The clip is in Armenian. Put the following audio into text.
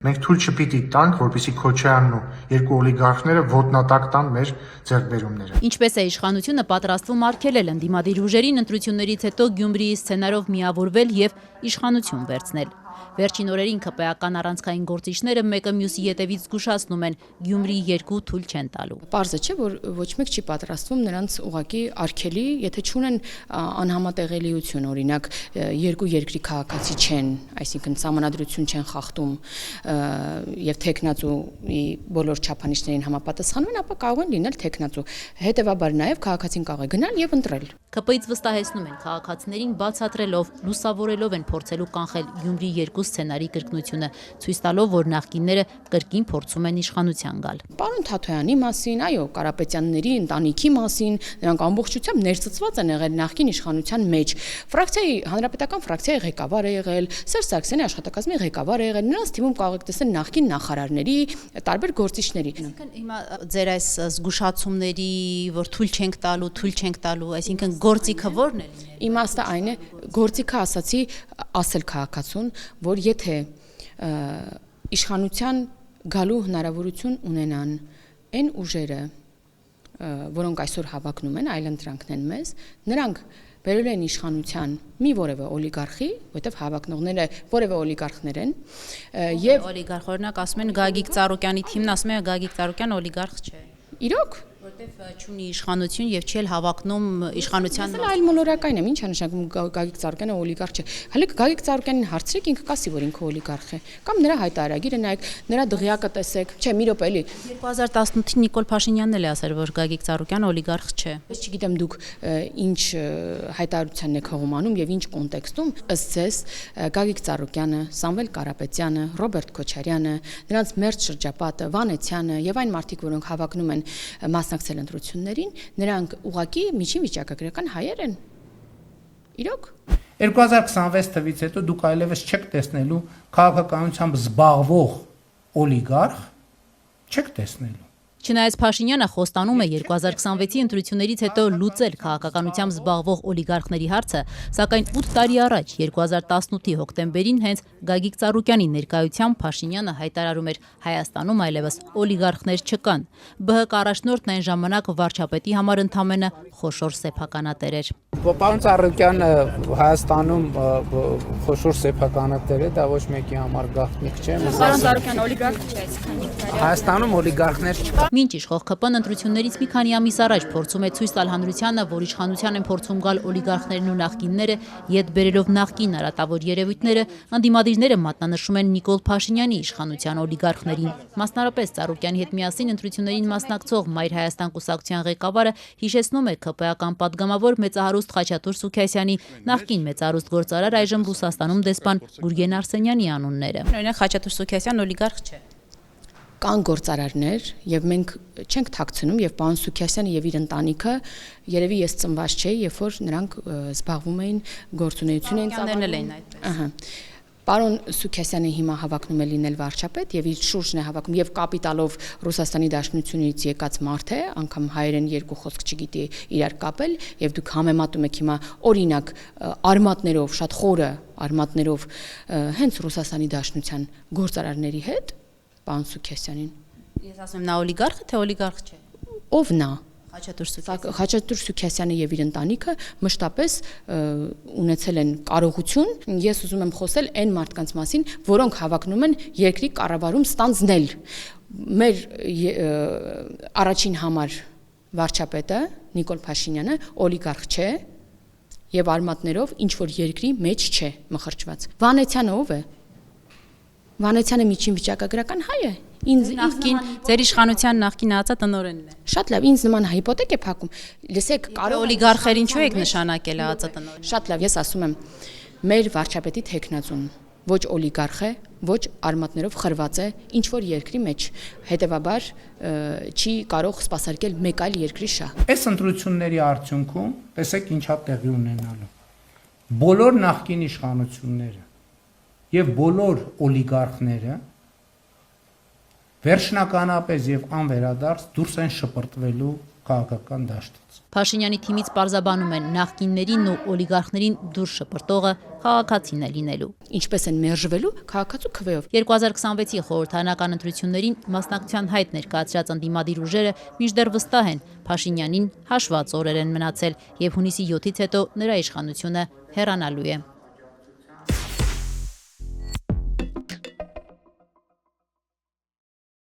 Մենք թույլ չպիտի տանք, որպեսզի Քոչարյանն ու երկու օլիգարխները ոտնատակ տան մեր ձեռքբերումները։ Ինչպես է իշխանությունը պատրաստվում արգելել ընդդիմադիր ուժերին ընտրություններից հետո Գյումրիի սցենարով միավորվել եւ իշխանություն վերցնել։ Վերջին օրերին ԿՊ-ական առանցքային գործիչները մեկը մյուսի ետևից զգուշացնում են Գյումրիի երկու թույլ չեն տալու։ Պարզը չէ, որ ոչ մեկ չի պատրաստվում նրանց ուղակի արգելի, եթե չունեն անհամատեղելիություն, օրինակ երկու երկրի քաղաքացի չեն, այսինքն սահմանադրություն չեն խախտում եւ թեկնածուի բոլոր չափանիշներին համապատասխանում են, ապա կարող են լինել թեկնածու։ Հետևաբար նաեւ քաղաքացին կարող է գնալ եւ ընտրել։ ԿՊ-ից վստահեցնում են քաղաքացիներին բացատրելով, լուսավորելով են փորձելու կանխել Գյումրիի երկու սցենարի կրկնությունը, ցույց տալով, որ նախկինները կրկին փորձում են իշխանության գալ։ Պարոն Թաթոյանի մասին, այո, Կարապետյանների ընտանիքի մասին, նրանք ամբողջությամբ ներծծված են եղել նախկին իշխանության մեջ։ Ֆրակցիայի հանրապետական ֆրակցիայի ղեկավար է եղել, Սերժ Սարգսյանի աշխատակազմի ղեկավար է եղել, նրանց թիմում կարող եք տեսնել նախկին նախարարների, տարբեր գործիչների։ Այսինքն հիմա ձեր այս զգուշացումների, որ թույլ չենք տալու, այսինքն գործիքը ո՞րն է լինել։ Իմաստը այն է, գործիքը ասացի ասել քաղաքացուն, որ եթե իշխանության գալու հնարավորություն ունենան այն ուժերը, որոնք այսօր հավակնում են, այլընտրանքն են մեզ, նրանք բերել են իշխանության մի որևէ օլիգարխի, որտեղ հավակնողները որևէ օլիգարխներ են, եւ օլիգարխ օրինակ ասում են Գագիկ Ծառուկյանի թիմն ասում է Գագիկ Ծառուկյանը օլիգարխ չէ։ Իրոք որտեվ չունի իշխանություն եւ չի էլ հավակնում իշխանության։ Դա այլ մոլորակային է, ինչ է նշանակում Գագիկ Ծառուկյանը օլիգարխ չէ։ Հələ Գագիկ Ծառուկյանին հարցրեք, ինքը կասի, որ ինքը օլիգարխ է, կամ նրա հայտարարագիրը նայեք, նրա դղյակը տեսեք։ Չէ, մի րոպե էլի 2018-ին Նիկոլ Փաշինյանն էլ ասել, որ Գագիկ Ծառուկյանը օլիգարխ չէ։ Ես չգիտեմ դուք ինչ հայտարարությանն եք հողմանում եւ ինչ կոնտեքստում, ըստ ձեզ Գագիկ Ծառուկյանը, Սամվել Կարապետյանը, Ռոբերտ Քոչարյանը, նրանց մերձ շրջապատը, Վանեցյանը եւ այն մարդիկ, որոնք հավակնում են մասնակցել ընտրություններին, նրանք ուղղակի միջին վիճակագրական հայեր են։ Իրոք 2026 թվից հետո դուք այլևս չեք տեսնելու քաղաքականությամբ զբաղվող օլիգարխ, չեք տեսնելու։ Չնայած Փաշինյանը խոստանում է 2026-ի ընտրություններից հետո լուծել քաղաքականությամբ զբաղվող օլիգարխների հարցը, սակայն 8 տարի առաջ 2018-ի հոկտեմբերին հենց Գագիկ Ծառուկյանի ներկայությամբ Փաշինյանը հայտարարում էր Հայաստանում այլևս օլիգարխներ չկան։ ԲՀԿ առաջնորդն այն ժամանակ վարչապետի համար ընդամենը խոշոր սեփականատեր էր։ Պարոն Ծառուկյանը Հայաստանում խոշոր սեփականատեր է, դա ոչ մեկի համար գաղտնիք չէ։ Պարոն Ծառուկյանը օլիգարխ չէ, այսքան Հայաստանում օլիգարխներ չկան։ Մինչ իշխող ԿՊ-ն ընտրություններից մի քանի ամիս առաջ փորձում է ցույց տալ հանրությանը, որ իշխանության են փորձում գալ օլիգարխներն ու նախկինները, ետ բերելով նախկին արատավոր երևույթները, ընդդիմադիրները մատնանշում են Նիկոլ Փաշինյանի իշխանության օլիգարխներին։ Մասնարարպես Ծառուկյանի հետ միասին ընտրություններին մասնակցող Մայր Հայաստան կուսակցության ղեկավարը հիշեցնում է ԿՊ-ական падգամավոր մեծահարուստ Խաչատուր Սուքիասյանի նախկին մեծահարուստ գործարար այժմ Ռուսաստանում դեսպան Գուրգեն Արսենյանի անունները։ Օրինակ Խաչատուր Սուքիասյանն օլիգարխ չէ։ Կան գործարարներ եւ մենք չենք թաքցնում եւ պարոն Սուքիասյանը եւ իր ընտանիքը երևի ես ծնված չէի, երբ որ նրանք զբաղվում էին գործունեություն էին ծավալում։ Ահա։ Պարոն Սուքիասյանը հիմա հավակնում է լինել վարչապետ եւ իր շուրջն է հավաքում եւ կապիտալով Ռուսաստանի Դաշնությունից եկած մարդ է, անգամ հայերեն երկու խոսք չգիտի իրար կապել եւ դուք համեմատում եք հիմա օրինակ արմատներով, շատ խորը արմատներով հենց Ռուսաստանի Դաշնության գործարարների հետ Պարոն Սուքիասյանին։ Ես ասում եմ նա օլիգարխ է, թե օլիգարխ չէ։ Ով նա։ Խաչատուր Սուքիասյանը եւ իր ընտանիքը մշտապես ունեցել են կարողություն, ես ուզում եմ խոսել այն մարդկանց մասին, որոնք հավակնում են երկրի կառավարում ստանձնել։ Մեր առաջին համար վարչապետը Նիկոլ Փաշինյանը օլիգարխ չէ եւ արմատներով ինչ որ երկրի մեջ չէ մխրճված։ Վանեցյանը ով է։ Վանեցյանը միջին վիճակագրական հայ է։ Նախկին ձեր իշխանության նախկին ածա տնօրենն է։ Շատ լավ, ինձ նման հիպոթեկ է փակում։ Լսեք, կարող օլիգարխերին ինչու եք նշանակել ածա տնօրեն։ Շատ լավ, ես ասում եմ, մեր վարչապետի թեկնածուն ոչ օլիգարխ է, ոչ արմատներով խրված է ինչ որ երկրի մեջ։ Հետևաբար չի կարող սպասարկել մեկ այլ երկրի շահ։ Այս ընտրությունների արդյունքում տեսեք ինչա տեղի ունենալու։ Բոլոր նախկին իշխանությունները եւ բոլոր օլիգարխները վերջնականապես եւ անվերադարձ դուրս են շպրտվելու քաղաքական դաշտից։ Փաշինյանի թիմից պարզաբանում են նախկիններին ու օլիգարխներին դուրս շպրտողը քաղաքացին է լինելու։ Ինչպես են մերժվելու քաղաքացու քվեով։ 2026-ի խորհրդարանական ընտրություններին մասնակցության հայտ ներկայացրած ընդդիմադիր ուժերը մինչդեռ վստահ են Փաշինյանին հաշված օրեր են մնացել եւ հունիսի 7-ից հետո նրա իշխանությունը հեռանալու է։